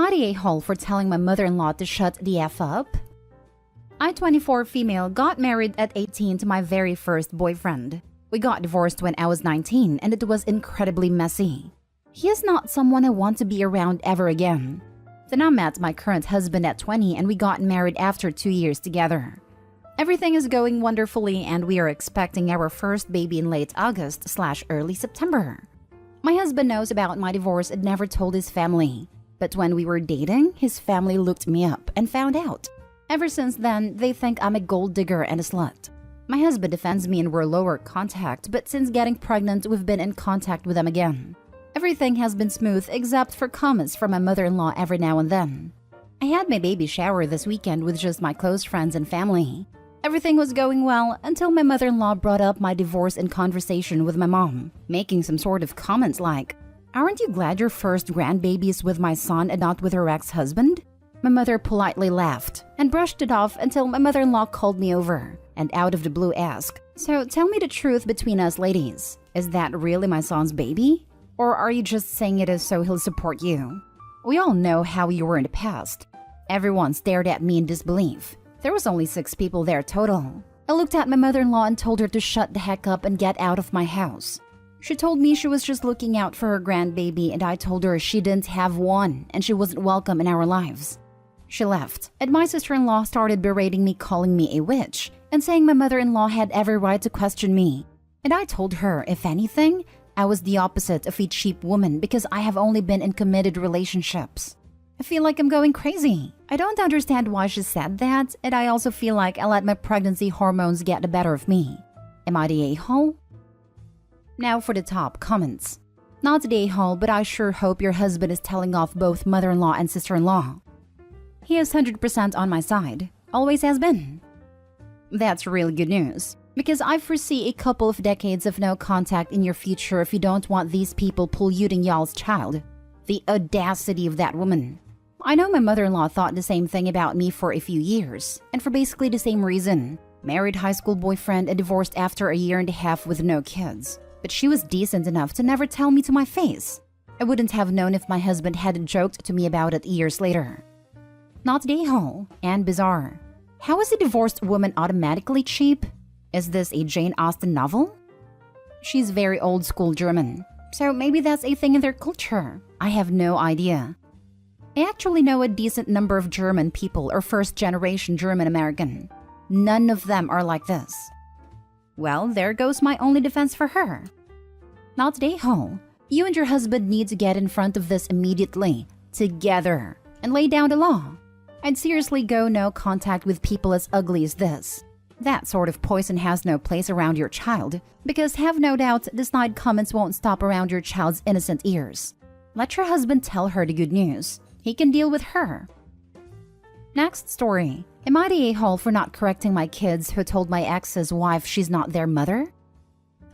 I the a-hole for telling my mother-in-law to shut the F up? I, 24 female, got married at 18 to my very first boyfriend. We got divorced when I was 19 and it was incredibly messy. He is not someone I want to be around ever again. Then I met my current husband at 20 and we got married after 2 years together. Everything is going wonderfully and we are expecting our first baby in late August/early September. My husband knows about my divorce and never told his family. But when we were dating, his family looked me up and found out. Ever since then, they think I'm a gold digger and a slut. My husband defends me and we're lower contact, but since getting pregnant, we've been in contact with them again. Everything has been smooth except for comments from my mother-in-law every now and then. I had my baby shower this weekend with just my close friends and family. Everything was going well until my mother-in-law brought up my divorce in conversation with my mom, making some sort of comments like, "Aren't you glad your first grandbaby is with my son and not with her ex-husband?" My mother politely laughed and brushed it off until my mother-in-law called me over and out of the blue asked, "So tell me the truth between us ladies. Is that really my son's baby? Or are you just saying it is so he'll support you? We all know how you were in the past." Everyone stared at me in disbelief. There was only 6 people there total. I looked at my mother-in-law and told her to shut the heck up and get out of my house. She told me she was just looking out for her grandbaby and I told her she didn't have one and she wasn't welcome in our lives. She left, and my sister-in-law started berating me, calling me a witch, and saying my mother-in-law had every right to question me. And I told her, if anything, I was the opposite of a cheap woman because I have only been in committed relationships. I feel like I'm going crazy. I don't understand why she said that, and I also feel like I let my pregnancy hormones get the better of me. Am I the a-hole? Now for the top comments. Not the a-hole, but I sure hope your husband is telling off both mother-in-law and sister-in-law. He is 100% on my side. Always has been. That's really good news, because I foresee a couple of decades of no contact in your future if you don't want these people polluting y'all's child. The audacity of that woman. I know my mother-in-law thought the same thing about me for a few years, and for basically the same reason. Married high school boyfriend and divorced after a year and a half with no kids. But she was decent enough to never tell me to my face. I wouldn't have known if my husband hadn't joked to me about it years later. Not the a-hole, and bizarre. How is a divorced woman automatically cheap? Is this a Jane Austen novel? She's very old school German, so maybe that's a thing in their culture. I have no idea. I actually know a decent number of German people or first-generation German American. None of them are like this. Well, there goes my only defense for her. Not the a-hole. You and your husband need to get in front of this immediately, together, and lay down the law. I'd seriously go no contact with people as ugly as this. That sort of poison has no place around your child, because have no doubt the snide comments won't stop around your child's innocent ears. Let your husband tell her the good news. He can deal with her. Next story. Am I the a-hole for not correcting my kids who told my ex's wife she's not their mother?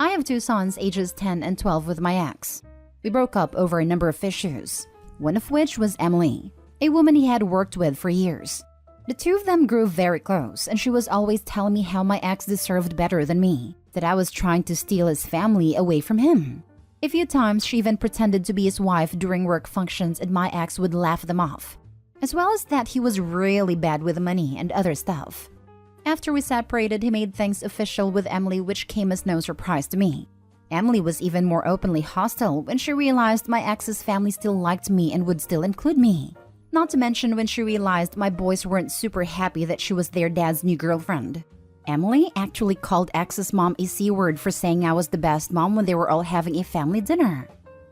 I have 2 sons ages 10 and 12 with my ex. We broke up over a number of issues, one of which was Emily, a woman he had worked with for years. The 2 of them grew very close, and she was always telling me how my ex deserved better than me, that I was trying to steal his family away from him. A few times she even pretended to be his wife during work functions and my ex would laugh them off. As well as that he was really bad with money and other stuff. After we separated, he made things official with Emily, which came as no surprise to me. Emily was even more openly hostile when she realized my ex's family still liked me and would still include me. Not to mention when she realized my boys weren't super happy that she was their dad's new girlfriend. Emily actually called ex's mom a C-word for saying I was the best mom when they were all having a family dinner.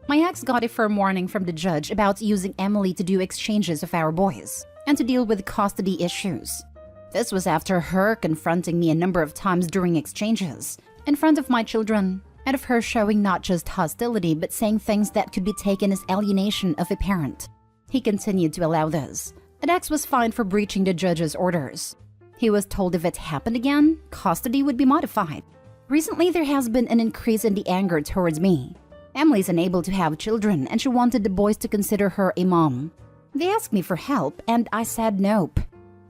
My ex got a firm warning from the judge about using Emily to do exchanges of our boys and to deal with custody issues. This was after her confronting me a number of times during exchanges, in front of my children, and of her showing not just hostility but saying things that could be taken as alienation of a parent. He continued to allow this, and ex was fined for breaching the judge's orders. He was told if it happened again, custody would be modified. Recently, there has been an increase in the anger towards me. Emily's unable to have children, and she wanted the boys to consider her a mom. They asked me for help, and I said nope.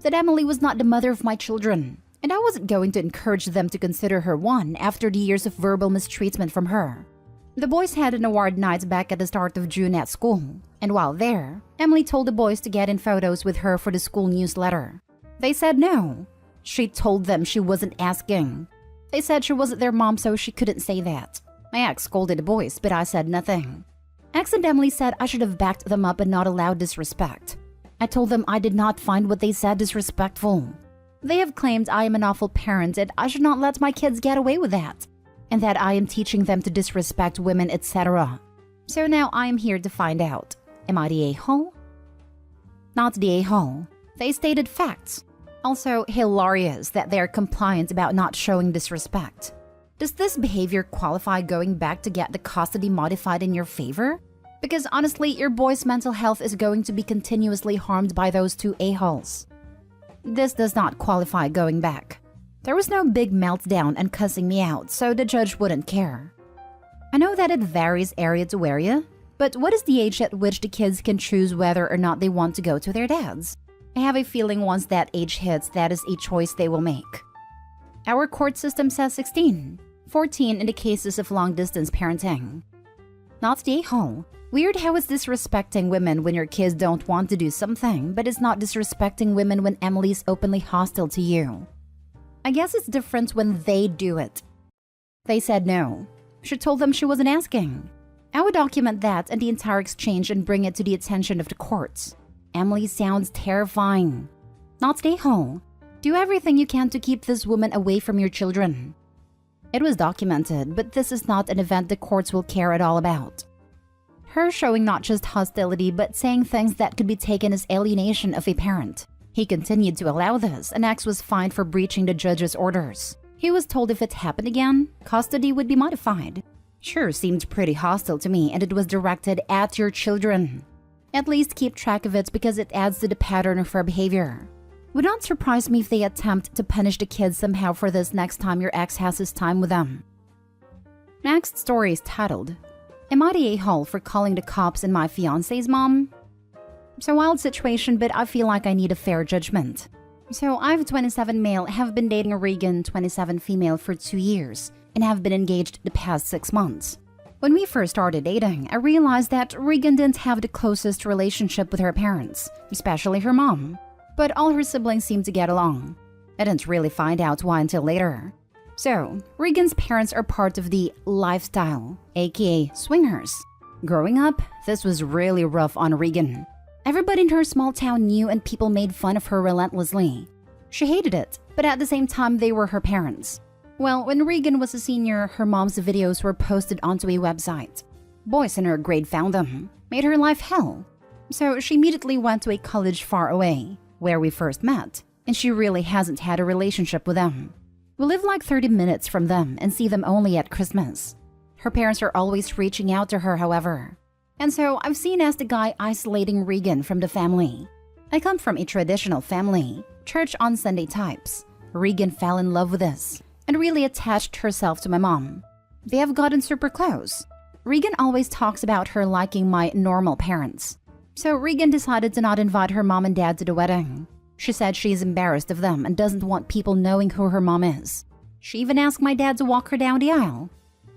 That Emily was not the mother of my children, and I wasn't going to encourage them to consider her one after the years of verbal mistreatment from her. The boys had an award night back at the start of June at school, and while there, Emily told the boys to get in photos with her for the school newsletter. They said no. She told them she wasn't asking. They said she wasn't their mom, so she couldn't say that. My ex scolded the boys, but I said nothing. Ex and Emily said I should have backed them up and not allowed disrespect. I told them I did not find what they said disrespectful. They have claimed I am an awful parent and I should not let my kids get away with that, and that I am teaching them to disrespect women, etc. So now I am here to find out. Am I the a-hole? Not the a-hole. They stated facts. Also hilarious that they're compliant about not showing disrespect. Does this behavior qualify going back to get the custody modified in your favor? Because honestly, your boy's mental health is going to be continuously harmed by those two a-holes. This does not qualify going back. There was no big meltdown and cussing me out, so the judge wouldn't care. I know that it varies area to area, but what is the age at which the kids can choose whether or not they want to go to their dads? I have a feeling once that age hits, that is a choice they will make. Our court system says 16, 14 in the cases of long-distance parenting. Not the a-hole. Weird how it's disrespecting women when your kids don't want to do something, but it's not disrespecting women when Emily's openly hostile to you. I guess it's different when they do it. They said no. She told them she wasn't asking. I would document that and the entire exchange and bring it to the attention of the courts. Emily sounds terrifying. Not the a-hole. Do everything you can to keep this woman away from your children. It was documented, but this is not an event the courts will care at all about. Her showing not just hostility, but saying things that could be taken as alienation of a parent. He continued to allow this, and X was fined for breaching the judge's orders. He was told if it happened again, custody would be modified. Sure seemed pretty hostile to me, and it was directed at your children. At least keep track of it because it adds to the pattern of her behavior. Would not surprise me if they attempt to punish the kids somehow for this next time your ex has his time with them. Next story is titled, Am I the a-hole for calling the cops on my fiancé's mom? It's a wild situation, but I feel like I need a fair judgment. So I've 27 male, have been dating Regan, 27 female for 2 years, and have been engaged the past 6 months. When we first started dating, I realized that Regan didn't have the closest relationship with her parents, especially her mom. But all her siblings seemed to get along. I didn't really find out why until later. So, Regan's parents are part of the lifestyle, aka swingers. Growing up, this was really rough on Regan. Everybody in her small town knew and people made fun of her relentlessly. She hated it, but at the same time they were her parents. Well, when Regan was a senior, her mom's videos were posted onto a website. Boys in her grade found them, made her life hell. So she immediately went to a college far away, where we first met, and she really hasn't had a relationship with them. We live like 30 minutes from them and see them only at Christmas. Her parents are always reaching out to her, however. And so I've seen as the guy isolating Regan from the family. I come from a traditional family, church on Sunday types. Regan fell in love with this and really attached herself to my mom. They have gotten super close. Regan always talks about her liking my normal parents. So Regan decided to not invite her mom and dad to the wedding. She said she is embarrassed of them and doesn't want people knowing who her mom is. She even asked my dad to walk her down the aisle.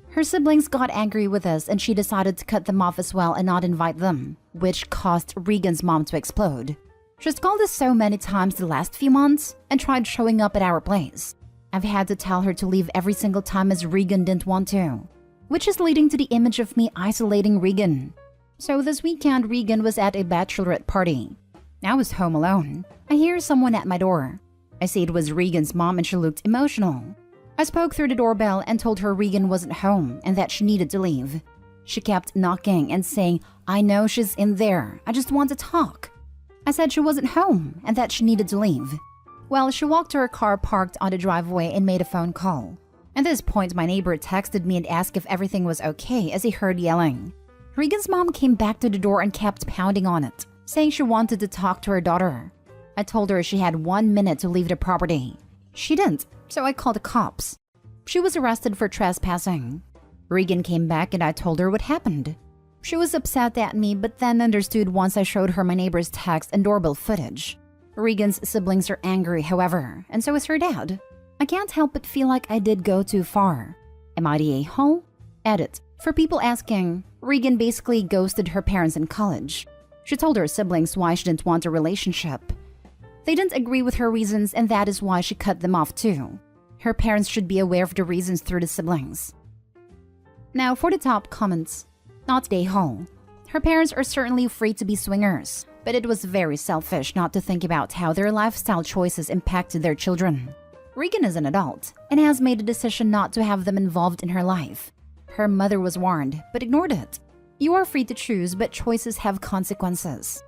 Her siblings got angry with us and she decided to cut them off as well and not invite them, which caused Regan's mom to explode. She's called us so many times the last few months and tried showing up at our place. I've had to tell her to leave every single time as Regan didn't want to, which is leading to the image of me isolating Regan. So this weekend, Regan was at a bachelorette party. I was home alone. I hear someone at my door. I see it was Regan's mom and she looked emotional. I spoke through the doorbell and told her Regan wasn't home and that she needed to leave. She kept knocking and saying, I know she's in there, I just want to talk. I said she wasn't home and that she needed to leave. Well, she walked to her car parked on the driveway and made a phone call. At this point, my neighbor texted me and asked if everything was okay as he heard yelling. Regan's mom came back to the door and kept pounding on it, saying she wanted to talk to her daughter. I told her she had 1 minute to leave the property. She didn't, so I called the cops. She was arrested for trespassing. Regan came back and I told her what happened. She was upset at me, but then understood once I showed her my neighbor's text and doorbell footage. Regan's siblings are angry, however, and so is her dad. I can't help but feel like I did go too far. Am I the a-hole? Edit. For people asking, Regan basically ghosted her parents in college. She told her siblings why she didn't want a relationship. They didn't agree with her reasons, and that is why she cut them off too. Her parents should be aware of the reasons through the siblings. Now for the top comments. Not Day Hall. Her parents are certainly free to be swingers, but it was very selfish not to think about how their lifestyle choices impacted their children. Regan is an adult and has made a decision not to have them involved in her life. Her mother was warned, but ignored it. You are free to choose, but choices have consequences.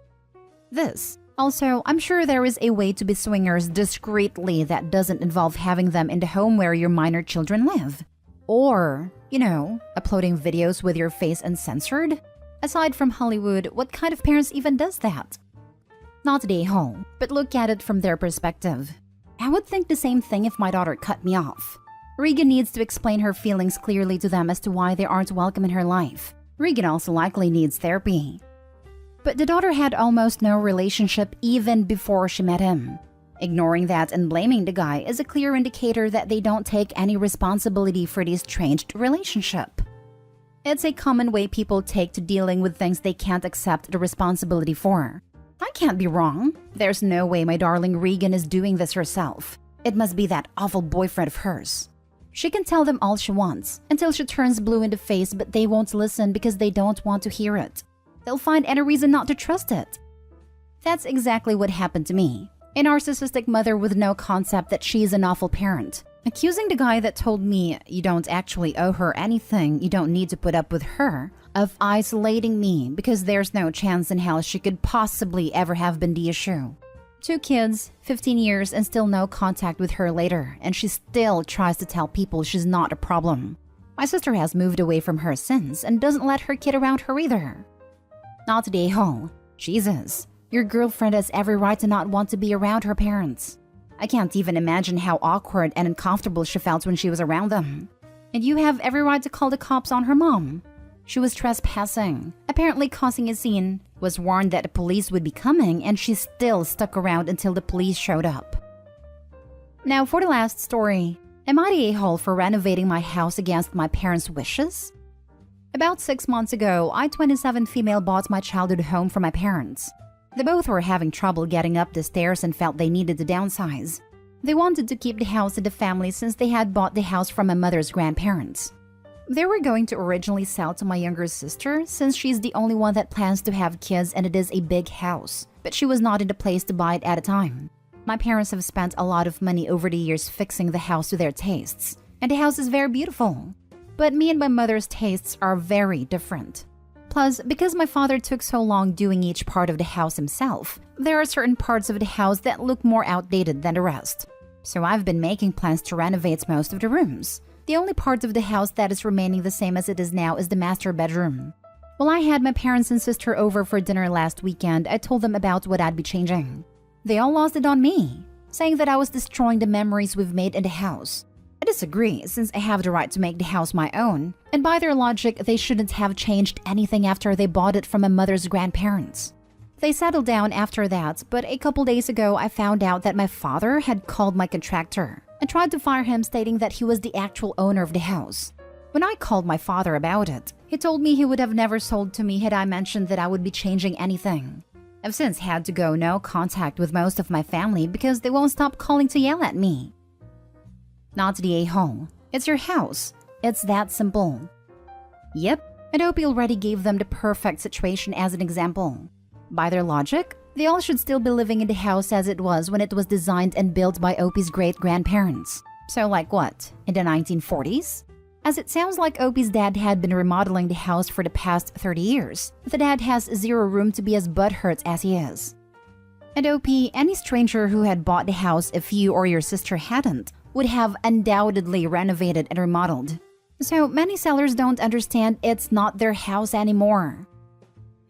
This. Also, I'm sure there is a way to be swingers discreetly that doesn't involve having them in the home where your minor children live. Or, uploading videos with your face uncensored. Aside from Hollywood, what kind of parents even does that? Not Day Hall, but look at it from their perspective. I would think the same thing if my daughter cut me off. Regan needs to explain her feelings clearly to them as to why they aren't welcome in her life. Regan also likely needs therapy. But the daughter had almost no relationship even before she met him. Ignoring that and blaming the guy is a clear indicator that they don't take any responsibility for the estranged relationship. It's a common way people take to dealing with things they can't accept the responsibility for. I can't be wrong. There's no way my darling Regan is doing this herself. It must be that awful boyfriend of hers. She can tell them all she wants until she turns blue in the face, but they won't listen because they don't want to hear it. They'll find any reason not to trust it. That's exactly what happened to me. A narcissistic mother with no concept that she's an awful parent. Accusing the guy that told me you don't actually owe her anything, you don't need to put up with her, of isolating me because there's no chance in hell she could possibly ever have been the issue. 2 kids, 15 years, and still no contact with her later, and she still tries to tell people she's not a problem. My sister has moved away from her since and doesn't let her kid around her either. Not Day Hall. Jesus. Your girlfriend has every right to not want to be around her parents. I can't even imagine how awkward and uncomfortable she felt when she was around them. And you have every right to call the cops on her mom. She was trespassing, apparently causing a scene, was warned that the police would be coming, and she still stuck around until the police showed up. Now for the last story. Am I the a-hole for renovating my house against my parents' wishes? About 6 months ago, I, 27 female, bought my childhood home from my parents. They both were having trouble getting up the stairs and felt they needed to downsize. They wanted to keep the house in the family since they had bought the house from my mother's grandparents. They were going to originally sell to my younger sister since she's the only one that plans to have kids and it is a big house, but she was not in the place to buy it at a time. My parents have spent a lot of money over the years fixing the house to their tastes, and the house is very beautiful. But me and my mother's tastes are very different. Plus, because my father took so long doing each part of the house himself, there are certain parts of the house that look more outdated than the rest. So I've been making plans to renovate most of the rooms. The only part of the house that is remaining the same as it is now is the master bedroom. While I had my parents and sister over for dinner last weekend, I told them about what I'd be changing. They all lost it on me, saying that I was destroying the memories we've made in the house. I disagree, since I have the right to make the house my own, and by their logic, they shouldn't have changed anything after they bought it from my mother's grandparents. They settled down after that, but a couple days ago I found out that my father had called my contractor and tried to fire him, stating that he was the actual owner of the house. When I called my father about it, he told me he would have never sold to me had I mentioned that I would be changing anything. I've since had to go no contact with most of my family because they won't stop calling to yell at me. Not the a-hole. It's your house. It's that simple. Yep, Adobe already gave them the perfect situation as an example. By their logic, they all should still be living in the house as it was when it was designed and built by Opie's great-grandparents. So like what, in the 1940s? As it sounds like Opie's dad had been remodeling the house for the past 30 years, the dad has zero room to be as butthurt as he is. And Opie, any stranger who had bought the house if you or your sister hadn't, would have undoubtedly renovated and remodeled. So many sellers don't understand it's not their house anymore.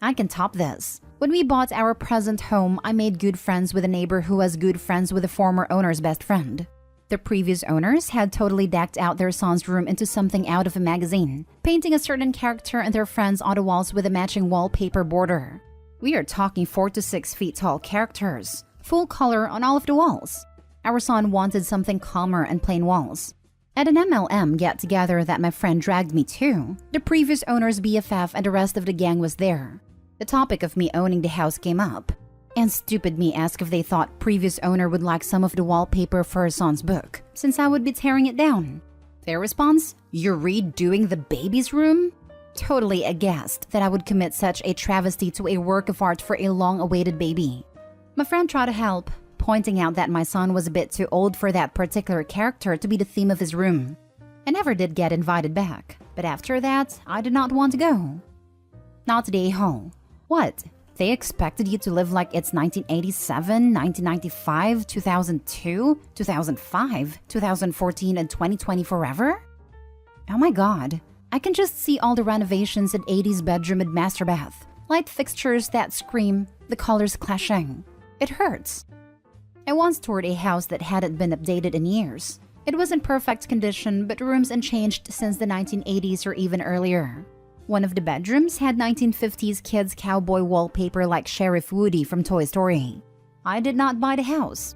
I can top this. When we bought our present home, I made good friends with a neighbor who was good friends with the former owner's best friend. The previous owners had totally decked out their son's room into something out of a magazine, painting a certain character and their friends on the walls with a matching wallpaper border. We are talking 4 to 6 feet tall characters, full color on all of the walls. Our son wanted something calmer and plain walls. At an MLM get-together that my friend dragged me to, the previous owner's BFF and the rest of the gang was there. The topic of me owning the house came up, and stupid me asked if they thought previous owner would like some of the wallpaper for her son's book, since I would be tearing it down. Their response, "You're redoing the baby's room?" Totally aghast that I would commit such a travesty to a work of art for a long-awaited baby. My friend tried to help, pointing out that my son was a bit too old for that particular character to be the theme of his room. I never did get invited back, but after that, I did not want to go. Not today, ho. What? They expected you to live like it's 1987, 1995, 2002, 2005, 2014, and 2020 forever? Oh my god. I can just see all the renovations in 80s bedroom and master bath. Light fixtures that scream, the colors clashing. It hurts. I once toured a house that hadn't been updated in years. It was in perfect condition, but rooms unchanged since the 1980s or even earlier. One of the bedrooms had 1950s kids cowboy wallpaper like Sheriff Woody from Toy Story. I did not buy the house.